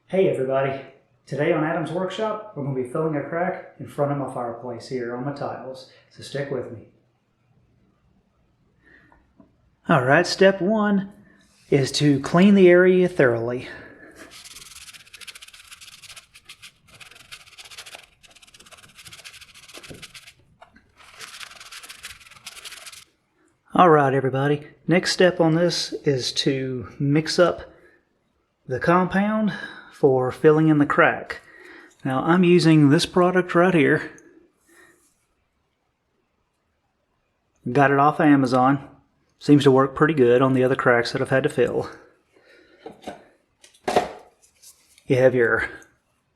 Hey everybody, today on Adam's Workshop we're going to be filling a crack in front of my fireplace here on my tiles, so stick with me. Alright, step one is to clean the area thoroughly. Alright everybody, next step on this is to mix up the compound for filling in the crack. Now I'm using this product right here. Got it off Amazon. Seems to work pretty good on the other cracks that I've had to fill. You have your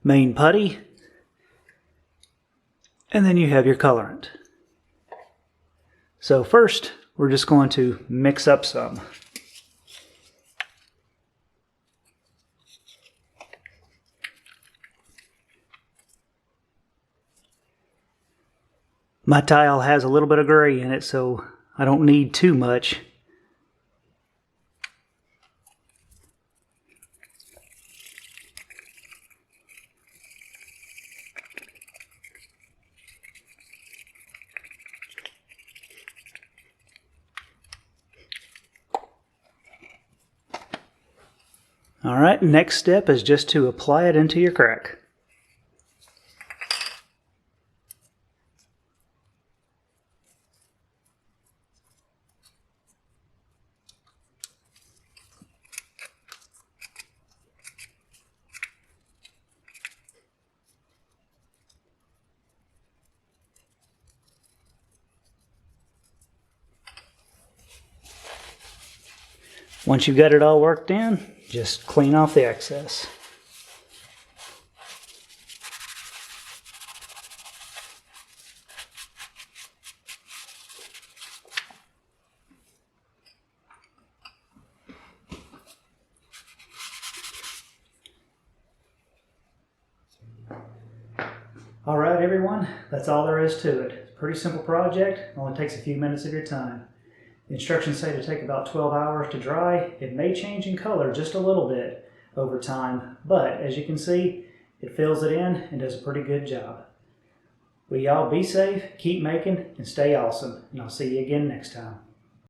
main putty, and then you have your colorant. So first, we're just going to mix up some. My tile has a little bit of gray in it, so I don't need too much. Alright, next step is just to apply it into your crack. Once you've got it all worked in, just clean off the excess. Alright everyone, that's all there is to it. It's a pretty simple project, only takes a few minutes of your time. The instructions say to take about 12 hours to dry. It may change in color just a little bit over time, but as you can see, it fills it in and does a pretty good job. Well, y'all be safe, keep making, and stay awesome, and I'll see you again next time.